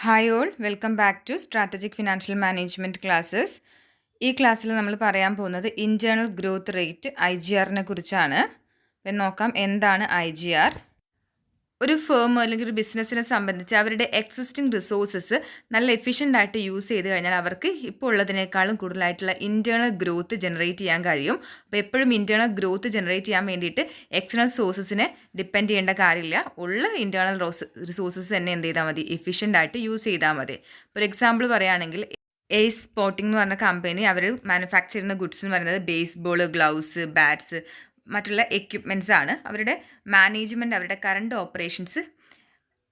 Hi all, welcome back to strategic financial management classes. ഈ ക്ലാസ്സിൽ നമ്മൾ പറയാൻ പോകുന്നത് ഇൻറ്റേർണൽ ഗ്രോത്ത് റേറ്റ് IGRനെ കുറിച്ചാണ്. അപ്പം നോക്കാം എന്താണ് IGR. ഒരു ഫേം അല്ലെങ്കിൽ ഒരു ബിസിനസ്സിനെ സംബന്ധിച്ച് അവരുടെ എക്സിസ്റ്റിംഗ് റിസോഴ്സസ് നല്ല എഫിഷ്യൻ്റ് ആയിട്ട് യൂസ് ചെയ്ത് കഴിഞ്ഞാൽ അവർക്ക് ഇപ്പോൾ ഉള്ളതിനേക്കാളും കൂടുതലായിട്ടുള്ള ഇൻറ്റേർണൽ ഗ്രോത്ത് ജനറേറ്റ് ചെയ്യാൻ കഴിയും. അപ്പോൾ എപ്പോഴും ഇൻറ്റേർണൽ ഗ്രോത്ത് ജനറേറ്റ് ചെയ്യാൻ വേണ്ടിയിട്ട് എക്സ്റ്റേണൽ സോഴ്സസിനെ ഡിപ്പെൻഡ് ചെയ്യേണ്ട കാര്യമില്ല. ഉള്ള ഇൻറ്റേർണൽ റിസോഴ്സസ് തന്നെ എന്ത് ചെയ്താൽ മതി, എഫിഷ്യൻ്റ് ആയിട്ട് യൂസ് ചെയ്താൽ മതി. ഒരു എക്സാമ്പിൾ പറയുകയാണെങ്കിൽ എയ്സ് സ്പോർട്ടിംഗ് എന്ന് പറഞ്ഞ കമ്പനി അവർ മാനുഫാക്ചർ ചെയ്യുന്ന ഗുഡ്സ് എന്ന് പറയുന്നത് ബേസ്ബോൾ, ഗ്ലൗസ്, ബാറ്റ്സ്, മറ്റുള്ള എക്യുപ്മെൻറ്റ്സ് ആണ്. അവരുടെ മാനേജ്മെൻറ്റ് അവരുടെ കറണ്ട് ഓപ്പറേഷൻസ്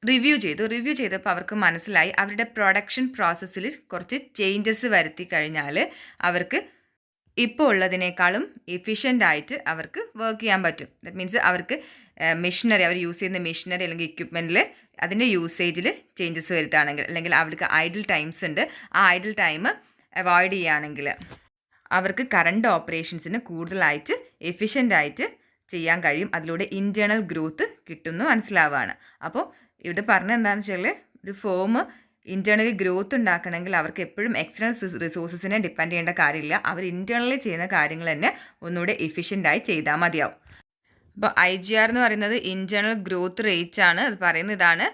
റിവ്യൂ ചെയ്തപ്പോൾ അവർക്ക് മനസ്സിലായി അവരുടെ പ്രൊഡക്ഷൻ പ്രോസസ്സിൽ കുറച്ച് ചേഞ്ചസ് വരുത്തി കഴിഞ്ഞാൽ അവർക്ക് ഇപ്പോൾ ഉള്ളതിനേക്കാളും എഫിഷ്യൻ്റ് ആയിട്ട് അവർക്ക് വർക്ക് ചെയ്യാൻ പറ്റും. ദാറ്റ് മീൻസ് അവർക്ക് മെഷീനറി, അവർ യൂസ് ചെയ്യുന്ന മെഷീനറി അല്ലെങ്കിൽ എക്യുപ്മെൻറ്റിൽ അതിൻ്റെ യൂസേജിൽ ചേഞ്ചസ് വരുത്തുകയാണെങ്കിൽ, അല്ലെങ്കിൽ അവർക്ക് ഐഡിൽ ടൈംസ് ഉണ്ട്, ആ ഐഡിൽ ടൈം അവോയ്ഡ് ചെയ്യുകയാണെങ്കിൽ അവർക്ക് കറണ്ട് ഓപ്പറേഷൻസിന് കൂടുതലായിട്ട് എഫിഷ്യൻ്റ് ആയിട്ട് ചെയ്യാൻ കഴിയും. അതിലൂടെ ഇൻറ്റേർണൽ ഗ്രോത്ത് കിട്ടുമെന്ന് മനസ്സിലാവുകയാണ്. അപ്പോൾ ഇവിടെ പറഞ്ഞത് എന്താണെന്ന് വെച്ചാൽ ഒരു ഫേം ഇൻറ്റേർണലി ഗ്രോത്ത് ഉണ്ടാക്കണമെങ്കിൽ അവർക്ക് എപ്പോഴും എക്സ്റ്റേണൽ റിസോഴ്സസിനെ ഡിപ്പെൻഡ് ചെയ്യേണ്ട കാര്യമില്ല. അവർ ഇൻറ്റേർണലി ചെയ്യുന്ന കാര്യങ്ങൾ തന്നെ ഒന്നുകൂടെ എഫിഷ്യൻ്റായി ചെയ്താൽ മതിയാവും. അപ്പോൾ IGR എന്ന് പറയുന്നത് ഇൻറ്റേർണൽ ഗ്രോത്ത് റേറ്റ് ആണ്. അത് പറയുന്നത് ഇതാണ്: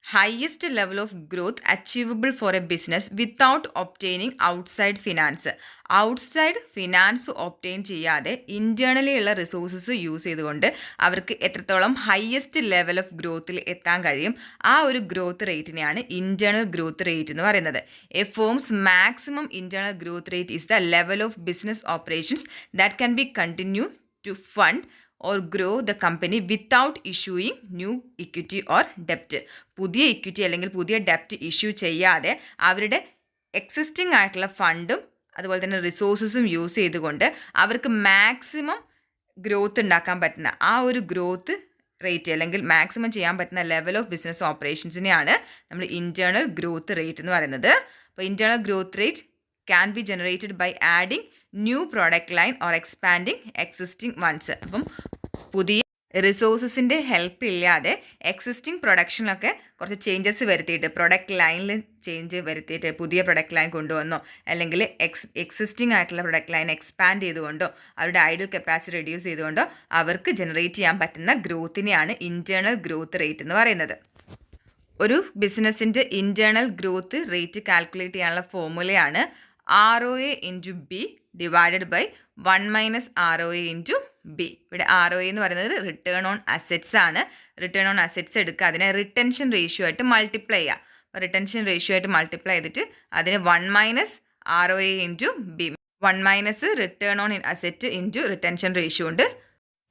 highest level of growth achievable for a business without obtaining outside finance. Outside finance obtain ചെയ്യാതെ ഇൻറ്റേർണലി ഉള്ള റിസോഴ്സസ് യൂസ് ചെയ്തുകൊണ്ട് അവർക്ക് എത്രത്തോളം ഹയസ്റ്റ് ലെവൽ ഓഫ് ഗ്രോത്തിൽ എത്താൻ കഴിയും, ആ ഒരു ഗ്രോത്ത് റേറ്റിനെയാണ് ഇൻറ്റേർണൽ ഗ്രോത്ത് റേറ്റ് എന്ന് പറയുന്നത്. A firm's maximum internal growth rate is the level of business operations that can be continue to fund or grow the company without issuing new equity or debt. പുതിയ equity അല്ലെങ്കിൽ പുതിയ ഡെപ്റ്റ് issue ചെയ്യാതെ അവരുടെ existing ആയിട്ടുള്ള ഫണ്ടും അതുപോലെ തന്നെ റിസോഴ്സസും use ചെയ്തുകൊണ്ട് അവർക്ക് മാക്സിമം ഗ്രോത്ത് ഉണ്ടാക്കാൻ പറ്റുന്ന ആ ഒരു ഗ്രോത്ത് റേറ്റ് അല്ലെങ്കിൽ മാക്സിമം ചെയ്യാൻ പറ്റുന്ന ലെവൽ ഓഫ് ബിസിനസ് ഓപ്പറേഷൻസിനെയാണ് നമ്മൾ ഇൻറ്റേർണൽ ഗ്രോത്ത് റേറ്റ് എന്ന് പറയുന്നത്. അപ്പോൾ internal growth rate can be generated by adding new product line or expanding existing ones. അപ്പം പുതിയ റിസോഴ്സസിൻ്റെ ഹെൽപ്പ് ഇല്ലാതെ എക്സിസ്റ്റിംഗ് പ്രൊഡക്ഷനിലൊക്കെ കുറച്ച് ചേഞ്ചസ് വരുത്തിയിട്ട്, പ്രൊഡക്റ്റ് ലൈനിൽ ചേഞ്ച് വരുത്തിയിട്ട് പുതിയ പ്രൊഡക്റ്റ് ലൈൻ കൊണ്ടുവന്നോ, അല്ലെങ്കിൽ എക്സിസ്റ്റിംഗ് ആയിട്ടുള്ള പ്രൊഡക്റ്റ് ലൈൻ എക്സ്പാൻഡ് ചെയ്തുകൊണ്ടോ അവരുടെ ഐഡിൽ കപ്പാസിറ്റി റെഡ്യൂസ് ചെയ്തുകൊണ്ടോ അവർക്ക് ജനറേറ്റ് ചെയ്യാൻ പറ്റുന്ന ഗ്രോത്തിനെയാണ് ഇൻറ്റേർണൽ ഗ്രോത്ത് റേറ്റ് എന്ന് പറയുന്നത്. ഒരു ബിസിനസ്സിൻ്റെ ഇൻറ്റേർണൽ ഗ്രോത്ത് റേറ്റ് കാൽക്കുലേറ്റ് ചെയ്യാനുള്ള ഫോർമുലയാണ് ROA into B divided by 1 - ROA into B. ഇവിടെ ROA എന്ന് പറയുന്നത് റിട്ടേൺ ഓൺ അസറ്റ്സ് ആണ്. റിട്ടേൺ ഓൺ അസറ്റ്സ് എടുക്കുക, അതിനെ റിട്ടൻഷൻ റേഷ്യോ ആയിട്ട് മൾട്ടിപ്ലൈ ചെയ്യുക. അപ്പോൾ റിട്ടൻഷൻ റേഷ്യോ ആയിട്ട് മൾട്ടിപ്ലൈ ചെയ്തിട്ട് അതിന് 1 - ROA into B, 1 - return on asset into retention ratio കൊണ്ട്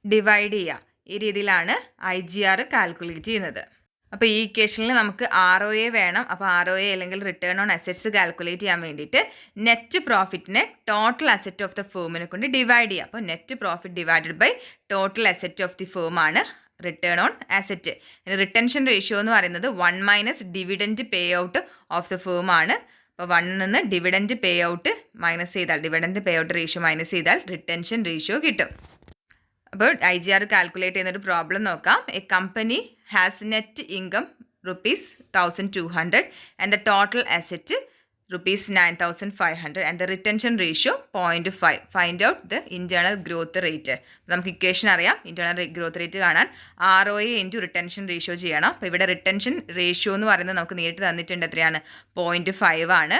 ഡിവൈഡ് ചെയ്യുക. ഈ രീതിയിലാണ് IGR കാൽക്കുലേറ്റ് ചെയ്യുന്നത്. അപ്പോൾ ഈ ഇക്വേഷനിൽ നമുക്ക് ROA വേണം. അപ്പോൾ ROA അല്ലെങ്കിൽ റിട്ടേൺ ഓൺ അസറ്റ്സ് കാൽക്കുലേറ്റ് ചെയ്യാൻ വേണ്ടിയിട്ട് നെറ്റ് പ്രോഫിറ്റിനെ ടോട്ടൽ അസറ്റ് ഓഫ് ദ ഫേമിനെ കൊണ്ട് ഡിവൈഡ് ചെയ്യുക. അപ്പോൾ net profit divided by total asset of the firm ആണ് return on asset. Retention ratio എന്ന് പറയുന്നത് 1 - dividend pay out of the firm ആണ്. അപ്പോൾ 1 നിന്ന് ഡിവിഡൻറ്റ് പേ ഔട്ട് മൈനസ് ചെയ്താൽ, dividend pay out ratio minus ചെയ്താൽ റിട്ടൻഷൻ റേഷ്യോ കിട്ടും. അപ്പോൾ IGR കാൽക്കുലേറ്റ് ചെയ്യുന്നൊരു പ്രോബ്ലം നോക്കാം. A company has net income ₹1,200 and the total asset ₹9,500 and the retention ratio 0.5. Find out the internal growth rate. നമുക്ക് equation അറിയാം. Internal growth rate കാണാൻ ROA into retention ratio ചെയ്യണം. അപ്പോൾ ഇവിടെ റിട്ടൻഷൻ റേഷ്യോ എന്ന് പറയുന്നത് നമുക്ക് നേരിട്ട് തന്നിട്ടുണ്ട്, എത്രയാണ്, 0.5 ആണ്.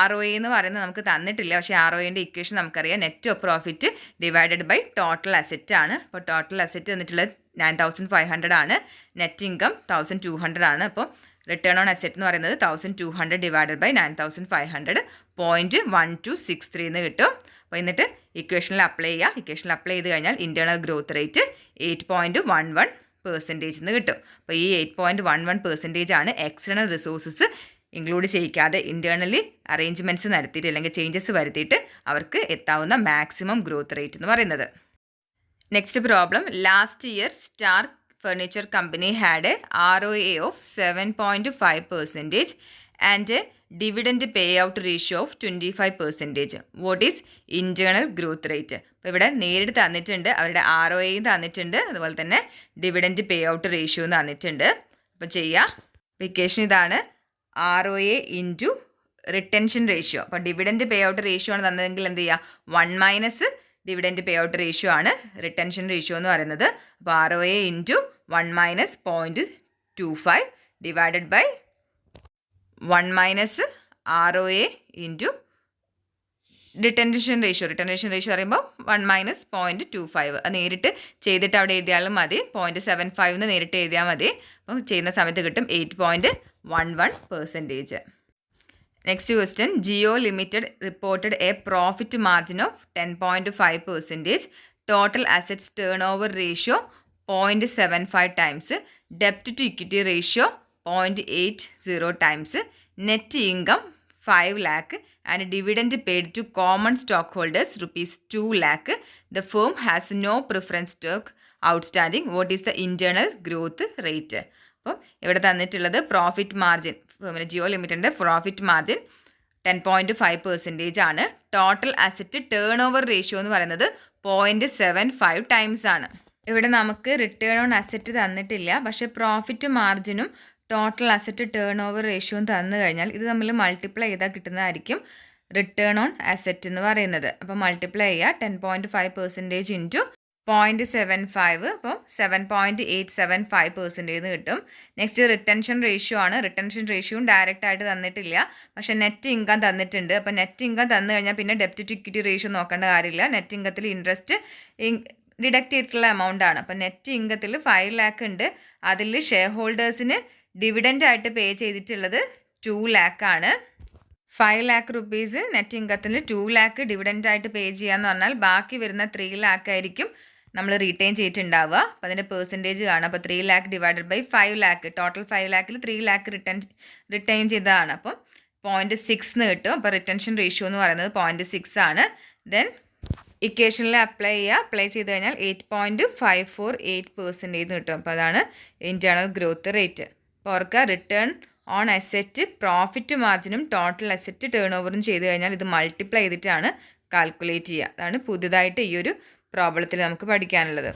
ROA എന്ന് പറയുന്നത് നമുക്ക് തന്നിട്ടില്ല, പക്ഷേ ROAൻ്റെ ഇക്വേഷൻ നമുക്കറിയാം, net profit divided by total asset ആണ്. അപ്പോൾ ടോട്ടൽ അസറ്റ് തന്നിട്ടുള്ളത് 9,500 ആണ്, നെറ്റ് ഇൻകം 1,200 ആണ്. അപ്പോൾ റിട്ടേൺ ഓൺ അസറ്റ് എന്ന് പറയുന്നത് 1,200 ഡിവൈഡഡ് ബൈ 9,500, 0.1263 എന്ന് കിട്ടും. അപ്പോൾ എന്നിട്ട് ഇക്വേഷനിൽ അപ്ലൈ ചെയ്യുക. ഇക്വേഷനിൽ അപ്ലൈ ചെയ്ത് കഴിഞ്ഞാൽ ഇൻറ്റേർണൽ ഗ്രോത്ത് റേറ്റ് 8.11% എന്ന് കിട്ടും. അപ്പോൾ ഈ 8.11% ആണ് എക്സ്റ്റേണൽ റിസോഴ്സസ് ഇൻക്ലൂഡ് ചെയ്യിക്കാതെ ഇൻറ്റേർണലി അറേഞ്ച്മെൻറ്റ്സ് നടത്തിയിട്ട് അല്ലെങ്കിൽ ചേഞ്ചസ് വരുത്തിയിട്ട് അവർക്ക് എത്താവുന്ന മാക്സിമം ഗ്രോത്ത് റേറ്റ് എന്ന് പറയുന്നത്. Next problem: last year star furniture company had A ROA of 7.5% and A dividend pay out ratio of 25%. What is internal growth rate? അപ്പോൾ ഇവിടെ നേരിട്ട് തന്നിട്ടുണ്ട്, അവരുടെ ROAയും തന്നിട്ടുണ്ട്, അതുപോലെ തന്നെ ഡിവിഡൻറ്റ് പേ ഔട്ട് റേഷ്യോയും തന്നിട്ടുണ്ട്. അപ്പോൾ ചെയ്യുക. ഇക്വേഷൻ ഇതാണ്: ROA ഇൻറ്റു റിട്ടൻഷൻ റേഷ്യോ. അപ്പോൾ ഡിവിഡൻറ്റ് പേ ഔട്ട് റേഷ്യോ ആണ് തന്നതെങ്കിൽ എന്ത് ചെയ്യുക, 1 - ഡിവിഡൻറ്റ് പേ ഔട്ട് റേഷ്യോ ആണ് റിട്ടൻഷൻ റേഷ്യോ എന്ന് പറയുന്നത്. അപ്പോൾ ROA into 1 - 0.25 divided by 1 - ROA into retention ratio പറയുമ്പോൾ 1 - 0.25. അത് നേരിട്ട് ചെയ്തിട്ട് അവിടെ എഴുതിയാലും മതി. 0.75 എന്ന് നേരിട്ട് എഴുതിയാൽ മതി. അപ്പോൾ ചെയ്യുന്ന സമയത്ത് കിട്ടും 8.11%. Next question, Jio limited reported a profit margin of 10.5%, total assets turnover ratio 0.75 times, ഡെപ്റ്റ് to equity ratio 0.80 times, net income 5 lakh and dividend paid to common stockholders rupees 2 lakh. The firm has no preference stock outstanding. What is the internal growth rate? അപ്പോൾ ഇവിടെ തന്നിട്ടുള്ളത് profit margin, Jio ലിമിറ്റഡിൻ്റെ profit margin 10.5% ആണ്. Total asset turnover ratio എന്ന് പറയുന്നത് 0.75 times ആണ്. ഇവിടെ നമുക്ക് റിട്ടേൺ ഓൺ അസറ്റ് തന്നിട്ടില്ല, പക്ഷേ പ്രോഫിറ്റ് മാർജിനും ടോട്ടൽ അസറ്റ് ടേൺ ഓവർ റേഷ്യോയും തന്നു കഴിഞ്ഞാൽ ഇത് നമ്മൾ മൾട്ടിപ്ലൈ ചെയ്താൽ കിട്ടുന്നതായിരിക്കും റിട്ടേൺ ഓൺ അസറ്റ് എന്ന് പറയുന്നത്. അപ്പോൾ മൾട്ടിപ്ലൈ ചെയ്യുക 10.5% ഇൻറ്റു 0.75, അപ്പം 7.875% കിട്ടും. നെക്സ്റ്റ് റിട്ടൻഷൻ റേഷ്യോ ആണ്. റിട്ടൻഷൻ റേഷ്യോയും ഡയറക്റ്റ് ആയിട്ട് തന്നിട്ടില്ല, പക്ഷേ നെറ്റ് ഇൻകം തന്നിട്ടുണ്ട്. അപ്പോൾ നെറ്റ് ഇൻകം തന്നു കഴിഞ്ഞാൽ പിന്നെ ഡെപ്റ്റ് ടു ഇക്വിറ്റി റേഷ്യോ നോക്കേണ്ട കാര്യമില്ല. നെറ്റ് ഇൻകത്തിൽ ഇൻട്രസ്റ്റ് ഡിഡക്റ്റ് ചെയ്തിട്ടുള്ള എമൗണ്ട് ആണ്. അപ്പോൾ നെറ്റ് ഇൻകത്തിൽ 5 lakh ഉണ്ട്. അതിൽ ഷെയർ ഹോൾഡേഴ്സിന് ഡിവിഡൻ്റ് ആയിട്ട് പേ ചെയ്തിട്ടുള്ളത് 2 lakh ആണ്. 5 lakh rupees നെറ്റ് ഇൻകത്തിന് 2 lakh ഡിവിഡൻ്റ് ആയിട്ട് പേ ചെയ്യാന്ന് പറഞ്ഞാൽ ബാക്കി വരുന്ന 3 lakh ആയിരിക്കും നമ്മൾ റീറ്റെയിൻ ചെയ്തിട്ടുണ്ടാവുക. അപ്പോൾ അതിൻ്റെ പെർസെൻറ്റേജ് കാണാം. അപ്പോൾ 3 lakh divided by 5 lakh, total 5 lakhൽ 3 lakh റിട്ടേൺ ചെയ്തതാണ്. അപ്പം 0.6 എന്ന് കിട്ടും. അപ്പോൾ റിട്ടൻഷൻ റേഷ്യോ എന്ന് പറയുന്നത് 0.6 ആണ്. ദെൻ ഇക്വേഷനിൽ അപ്ലൈ ചെയ്ത് കഴിഞ്ഞാൽ 8.548% കിട്ടും. അപ്പോൾ അതാണ് ഇൻറ്റേർണൽ ഗ്രോത്ത് റേറ്റ്. അപ്പോൾ ഓർക്കുക, റിട്ടേൺ ഓൺ അസറ്റ് പ്രോഫിറ്റ് മാർജിനും ടോട്ടൽ അസറ്റ് ടേൺ ഓവറും ചെയ്ത് കഴിഞ്ഞാൽ ഇത് മൾട്ടിപ്ലൈ ചെയ്തിട്ടാണ് കാൽക്കുലേറ്റ് ചെയ്യുക. അതാണ് പുതുതായിട്ട് ഈ ഒരു പ്രോബ്ലത്തിൽ നമുക്ക് പഠിക്കാനുള്ളത്.